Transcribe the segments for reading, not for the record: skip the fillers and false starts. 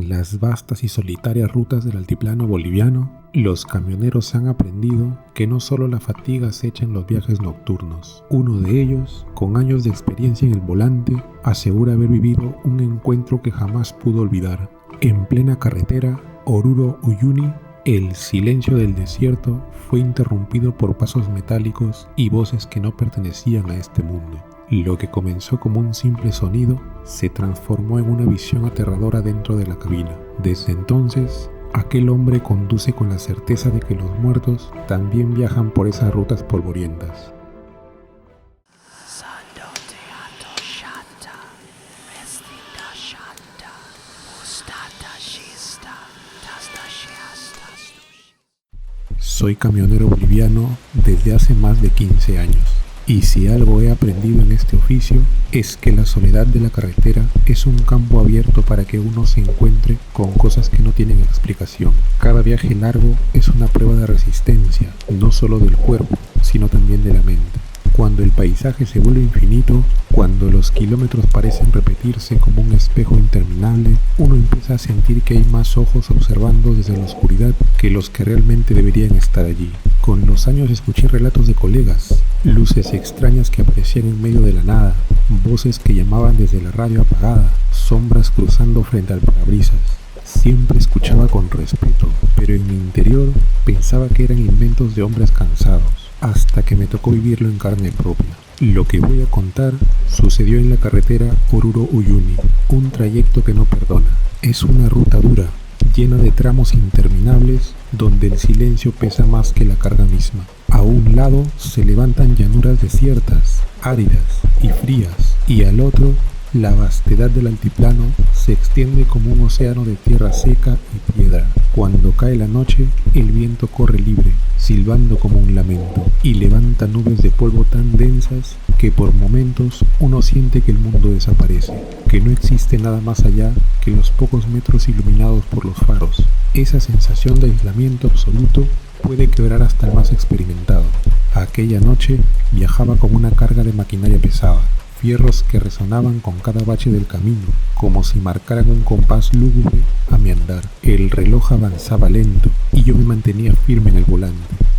En las vastas y solitarias rutas del altiplano boliviano, los camioneros han aprendido que no solo la fatiga acecha en los viajes nocturnos. Uno de ellos, con años de experiencia en el volante, asegura haber vivido un encuentro que jamás pudo olvidar. En plena carretera Oruro-Uyuni, el silencio del desierto fue interrumpido por pasos metálicos y voces que no pertenecían a este mundo. Lo que comenzó como un simple sonido se transformó en una visión aterradora dentro de la cabina. Desde entonces, aquel hombre conduce con la certeza de que los muertos también viajan por esas rutas polvorientas. Soy camionero boliviano desde hace más de 15 años. Y si algo he aprendido en este oficio es que la soledad de la carretera es un campo abierto para que uno se encuentre con cosas que no tienen explicación. Cada viaje largo es una prueba de resistencia, no solo del cuerpo, sino también de la mente. Cuando el paisaje se vuelve infinito, cuando los kilómetros parecen repetirse como un espejo interminable, uno empieza a sentir que hay más ojos observando desde la oscuridad que los que realmente deberían estar allí. Con los años escuché relatos de colegas, luces extrañas que aparecían en medio de la nada, voces que llamaban desde la radio apagada, sombras cruzando frente al parabrisas. Siempre escuchaba con respeto, pero en mi interior pensaba que eran inventos de hombres cansados, hasta que me tocó vivirlo en carne propia. Lo que voy a contar sucedió en la carretera Oruro-Uyuni, un trayecto que no perdona. Es una ruta dura, llena de tramos interminables donde el silencio pesa más que la carga misma. A un lado se levantan llanuras desiertas, áridas y frías, y al otro la vastedad del altiplano se extiende como un océano de tierra seca y piedra. Cuando cae la noche, el viento corre libre, silbando como un lamento, y levanta nubes de polvo tan densas que por momentos uno siente que el mundo desaparece, que no existe nada más allá que los pocos metros iluminados por los faros. Esa sensación de aislamiento absoluto puede quebrar hasta el más experimentado. Aquella noche viajaba con una carga de maquinaria pesada, fierros que resonaban con cada bache del camino, como si marcaran un compás lúgubre a mi andar. El reloj avanzaba lento y yo me mantenía firme en el volante,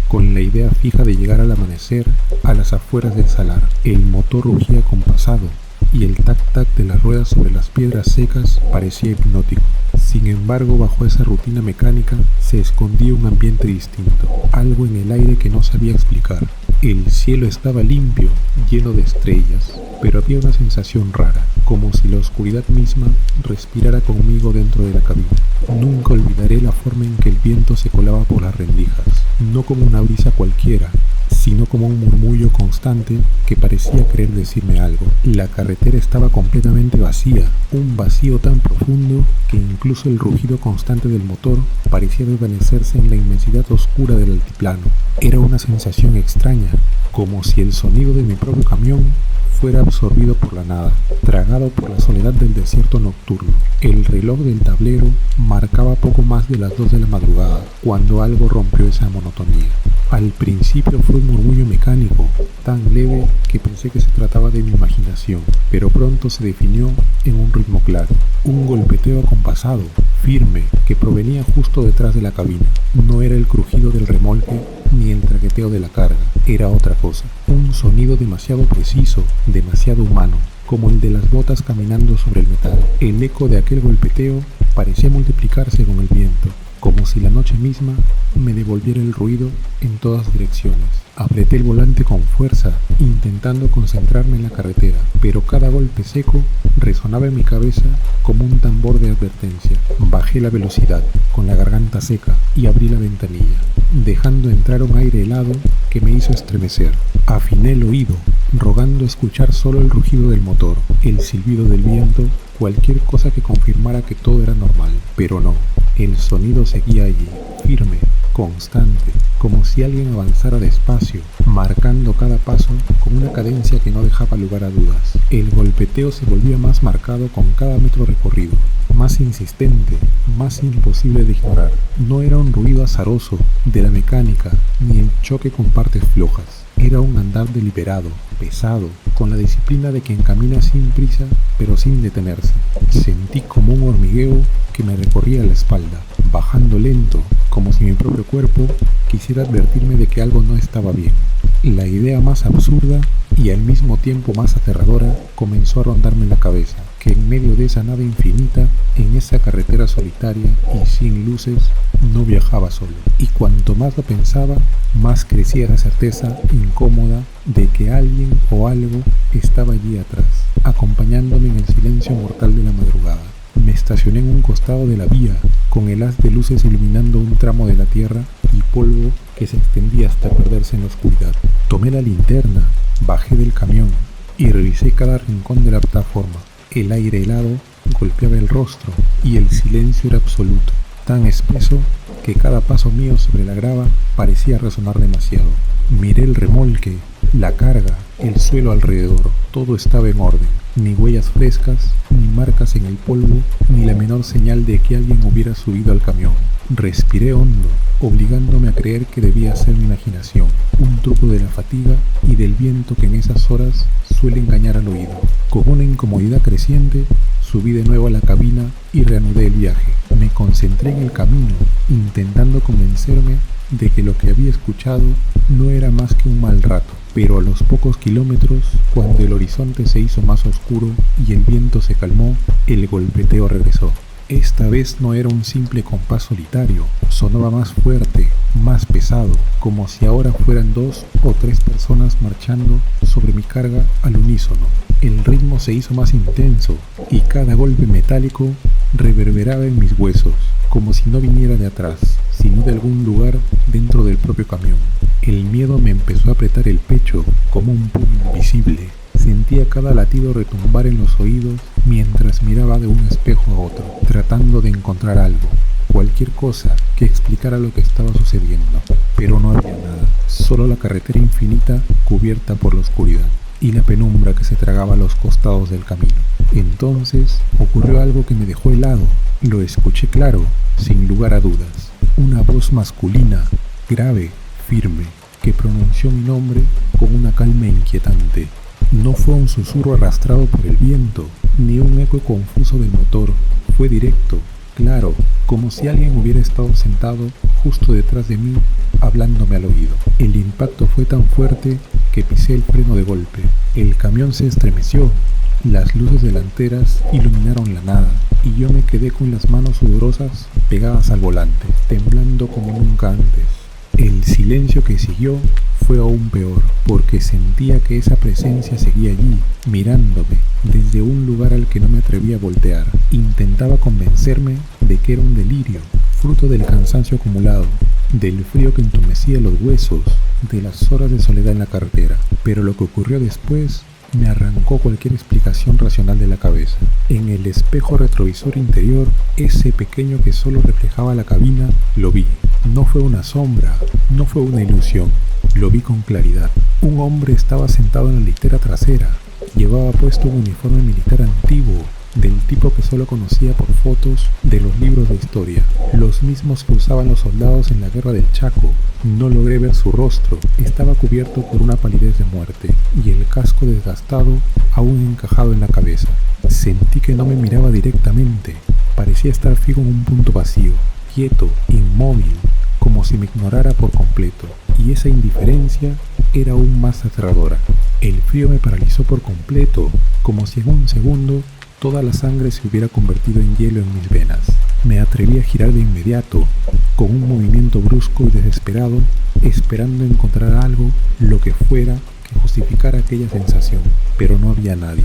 con la idea fija de llegar al amanecer a las afueras del salar. El motor rugía compasado y el tac-tac de las ruedas sobre las piedras secas parecía hipnótico. Sin embargo, bajo esa rutina mecánica se escondía un ambiente distinto, algo en el aire que no sabía explicar. El cielo estaba limpio, lleno de estrellas, pero había una sensación rara, como si la oscuridad misma respirara conmigo dentro de la cabina. Nunca olvidaré la forma en que el viento se colaba por las rendijas, no como una brisa cualquiera, sino como un murmullo constante que parecía querer decirme algo. La carretera estaba completamente vacía, un vacío tan profundo que incluso el rugido constante del motor parecía desvanecerse en la inmensidad oscura del altiplano. Era una sensación extraña, como si el sonido de mi propio camión fuera absorbido por la nada, tragado por la soledad del desierto nocturno. El reloj del tablero marcaba poco más de las 2 de la madrugada, cuando algo rompió esa monotonía. Al principio fue un murmullo mecánico, tan leve que pensé que se trataba de mi imaginación, pero pronto se definió en un ritmo claro, un golpeteo acompasado, firme, que provenía justo detrás de la cabina. No era el crujido del remolque ni el traqueteo de la carga, era otra cosa, un sonido demasiado preciso, demasiado humano, como el de las botas caminando sobre el metal. El eco de aquel golpeteo parecía multiplicarse con el viento, como si la noche misma me devolviera el ruido en todas direcciones. Apreté el volante con fuerza, intentando concentrarme en la carretera, pero cada golpe seco resonaba en mi cabeza como un tambor de advertencia. Bajé la velocidad, con la garganta seca, y abrí la ventanilla, dejando entrar un aire helado que me hizo estremecer. Afiné el oído, rogando escuchar solo el rugido del motor, el silbido del viento, cualquier cosa que confirmara que todo era normal, pero no. El sonido seguía allí, firme, constante, como si alguien avanzara despacio, marcando cada paso con una cadencia que no dejaba lugar a dudas. El golpeteo se volvía más marcado con cada metro recorrido, más insistente, más imposible de ignorar. No era un ruido azaroso de la mecánica, ni el choque con partes flojas. Era un andar deliberado, pesado, con la disciplina de quien camina sin prisa, pero sin detenerse. Sentí como un hormigueo que me recorría la espalda, bajando lento, como si mi propio cuerpo quisiera advertirme de que algo no estaba bien. La idea más absurda y al mismo tiempo más aterradora comenzó a rondarme en la cabeza, que en medio de esa nada infinita, en esa carretera solitaria y sin luces, no viajaba solo. Y cuanto más lo pensaba, más crecía esa certeza incómoda de que alguien o algo estaba allí atrás, acompañándome en el silencio mortal de la madrugada. Me estacioné en un costado de la vía, con el haz de luces iluminando un tramo de la tierra y polvo que se extendía hasta perderse en la oscuridad. Tomé la linterna, bajé del camión y revisé cada rincón de la plataforma. El aire helado golpeaba el rostro y el silencio era absoluto, tan espeso que cada paso mío sobre la grava parecía resonar demasiado. Miré el remolque, la carga, el suelo alrededor, todo estaba en orden. Ni huellas frescas, ni marcas en el polvo, ni la menor señal de que alguien hubiera subido al camión. Respiré hondo, obligándome a creer que debía ser mi imaginación, un truco de la fatiga y del viento que en esas horas suele engañar al oído. Con una incomodidad creciente, subí de nuevo a la cabina y reanudé el viaje. Me concentré en el camino, intentando convencerme de que lo que había escuchado no era más que un mal rato. Pero a los pocos kilómetros, cuando el horizonte se hizo más oscuro y el viento se calmó, el golpeteo regresó. Esta vez no era un simple compás solitario, sonaba más fuerte, más pesado, como si ahora fueran 2 o 3 personas marchando sobre mi carga al unísono. El ritmo se hizo más intenso y cada golpe metálico reverberaba en mis huesos, como si no viniera de atrás, sino de algún lugar dentro del propio camión. El miedo me empezó a apretar el pecho como un puño invisible. Sentía cada latido retumbar en los oídos mientras miraba de un espejo a otro, tratando de encontrar algo, cualquier cosa que explicara lo que estaba sucediendo. Pero no había nada, solo la carretera infinita cubierta por la oscuridad y la penumbra que se tragaba a los costados del camino. Entonces ocurrió algo que me dejó helado. Lo escuché claro, sin lugar a dudas. Una voz masculina, grave, firme, que pronunció mi nombre con una calma inquietante. No fue un susurro arrastrado por el viento, ni un eco confuso del motor. Fue directo, claro, como si alguien hubiera estado sentado justo detrás de mí, hablándome al oído. El impacto fue tan fuerte que pisé el freno de golpe. El camión se estremeció, las luces delanteras iluminaron la nada, y yo me quedé con las manos sudorosas pegadas al volante, temblando como nunca antes. El silencio que siguió fue aún peor, porque sentía que esa presencia seguía allí, mirándome, desde un lugar al que no me atrevía a voltear. Intentaba convencerme de que era un delirio, fruto del cansancio acumulado, del frío que entumecía los huesos, de las horas de soledad en la carretera. Pero lo que ocurrió después me arrancó cualquier explicación racional de la cabeza. En el espejo retrovisor interior, ese pequeño que solo reflejaba la cabina, lo vi. No fue una sombra, no fue una ilusión. Lo vi con claridad. Un hombre estaba sentado en la litera trasera. Llevaba puesto un uniforme militar antiguo, del tipo que solo conocía por fotos de los libros de historia, los mismos que usaban los soldados en la guerra del Chaco. No logré ver su rostro, estaba cubierto por una palidez de muerte, y el casco desgastado aún encajado en la cabeza. Sentí que no me miraba directamente, parecía estar fijo en un punto vacío, quieto, inmóvil, como si me ignorara por completo, y esa indiferencia era aún más aterradora. El frío me paralizó por completo, como si en un segundo toda la sangre se hubiera convertido en hielo en mis venas. Me atreví a girar de inmediato, con un movimiento brusco y desesperado, esperando encontrar algo, lo que fuera, que justificara aquella sensación. Pero no había nadie.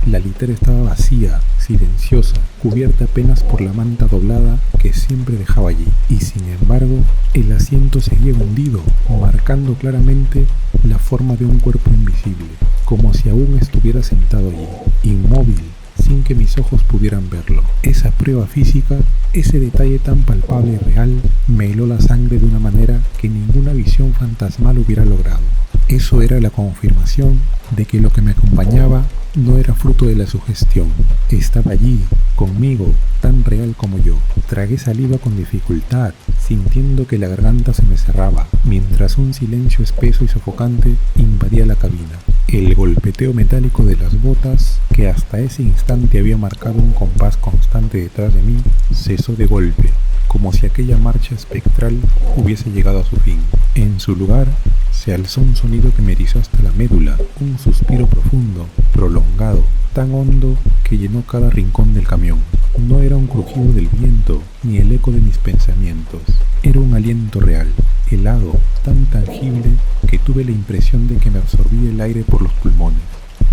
La litera estaba vacía, silenciosa, cubierta apenas por la manta doblada que siempre dejaba allí. Y sin embargo, el asiento seguía hundido, marcando claramente la forma de un cuerpo invisible, como si aún estuviera sentado allí, inmóvil, sin que mis ojos pudieran verlo. Esa prueba física, ese detalle tan palpable y real, me heló la sangre de una manera que ninguna visión fantasmal hubiera logrado. Eso era la confirmación de que lo que me acompañaba no era fruto de la sugestión. Estaba allí, conmigo, tan real como yo. Tragué saliva con dificultad, sintiendo que la garganta se me cerraba, mientras un silencio espeso y sofocante invadía la cabina. El golpeteo metálico de las botas, que hasta ese instante había marcado un compás constante detrás de mí, cesó de golpe, como si aquella marcha espectral hubiese llegado a su fin. En su lugar, se alzó un sonido que me erizó hasta la médula, un suspiro profundo, prolongado, tan hondo que llenó cada rincón del camión. No era un crujido del viento, ni el eco de mis pensamientos. Era un aliento real, helado, tan tangible que tuve la impresión de que me absorbía el aire por los pulmones,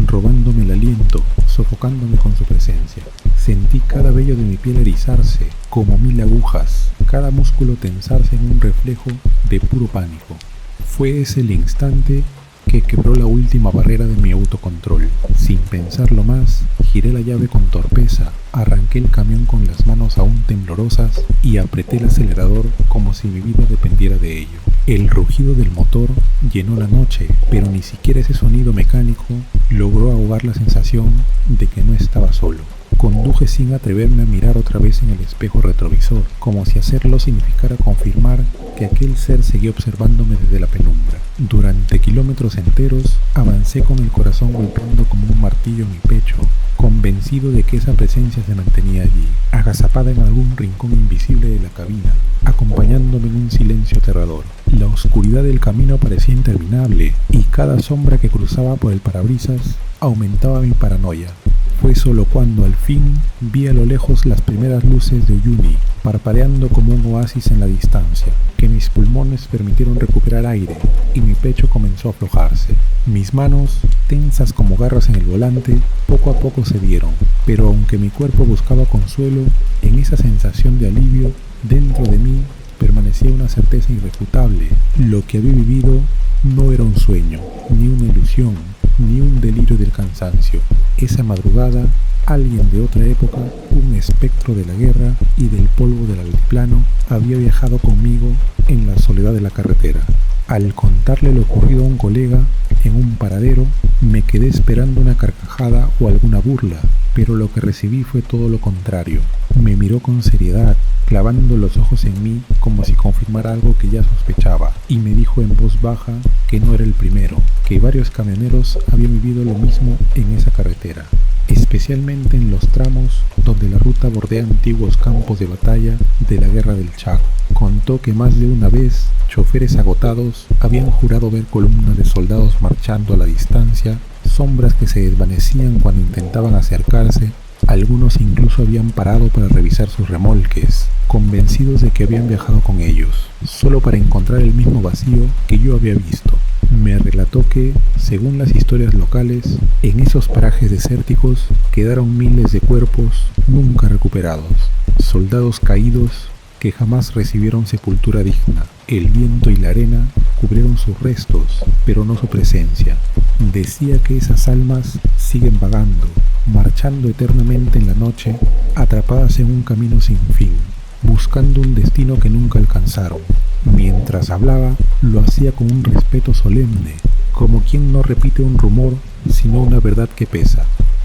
robándome el aliento, sofocándome con su presencia. Sentí cada vello de mi piel erizarse, como 1000 agujas, cada músculo tensarse en un reflejo de puro pánico. Fue ese el instante que quebró la última barrera de mi autocontrol. Sin pensarlo más, giré la llave con torpeza, arranqué el camión con las manos aún temblorosas y apreté el acelerador como si mi vida dependiera de ello. El rugido del motor llenó la noche, pero ni siquiera ese sonido mecánico logró ahogar la sensación de que no estaba solo. Conduje sin atreverme a mirar otra vez en el espejo retrovisor, como si hacerlo significara confirmar que aquel ser seguía observándome desde la penumbra. Durante kilómetros enteros avancé con el corazón golpeando como un martillo en mi pecho, convencido de que esa presencia se mantenía allí, agazapada en algún rincón invisible de la cabina, acompañándome en un silencio aterrador. La oscuridad del camino parecía interminable y cada sombra que cruzaba por el parabrisas aumentaba mi paranoia. Fue solo cuando al fin vi a lo lejos las primeras luces de Uyuni, parpadeando como un oasis en la distancia, que mis pulmones permitieron recuperar aire y mi pecho comenzó a aflojarse. Mis manos, tensas como garras en el volante, poco a poco cedieron, pero aunque mi cuerpo buscaba consuelo, en esa sensación de alivio, dentro de mí permanecía una certeza irrefutable. Lo que había vivido no era un sueño, ni una ilusión, ni un delirio del cansancio. Esa madrugada, alguien de otra época, un espectro de la guerra y del polvo del altiplano, había viajado conmigo en la soledad de la carretera. Al contarle lo ocurrido a un colega en un paradero, me quedé esperando una carcajada o alguna burla, pero lo que recibí fue todo lo contrario. Me miró con seriedad, clavando los ojos en mí como si confirmara algo que ya sospechaba, y me dijo en voz baja que no era el primero, que varios camioneros habían vivido lo mismo en esa carretera, especialmente en los tramos donde la ruta bordea antiguos campos de batalla de la Guerra del Chaco. Contó que más de una vez choferes agotados habían jurado ver columnas de soldados marchando a la distancia, sombras que se desvanecían cuando intentaban acercarse. Algunos incluso habían parado para revisar sus remolques, convencidos de que habían viajado con ellos, solo para encontrar el mismo vacío que yo había visto. Me relató que, según las historias locales, en esos parajes desérticos quedaron miles de cuerpos nunca recuperados, soldados caídos que jamás recibieron sepultura digna. El viento y la arena cubrieron sus restos, pero no su presencia. Decía que esas almas siguen vagando, marchando eternamente en la noche, atrapadas en un camino sin fin, buscando un destino que nunca alcanzaron. Mientras hablaba, lo hacía con un respeto solemne, como quien no repite un rumor, sino una verdad que pesa.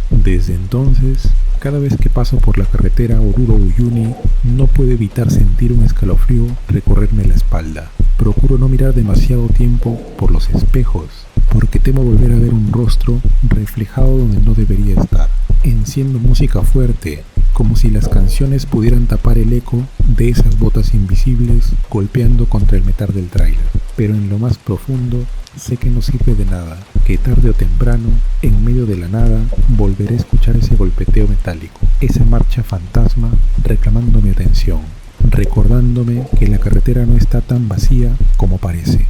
Desde entonces, cada vez que paso por la carretera Oruro-Uyuni, no puedo evitar sentir un escalofrío recorrerme la espalda. Procuro no mirar demasiado tiempo por los espejos, porque temo volver a ver un rostro reflejado donde no debería estar. Enciendo música fuerte, como si las canciones pudieran tapar el eco de esas botas invisibles golpeando contra el metal del tráiler. Pero en lo más profundo sé que no sirve de nada, que tarde o temprano, en medio de la nada, volveré a escuchar ese golpeteo metálico, esa marcha fantasma reclamando mi atención, recordándome que la carretera no está tan vacía como parece.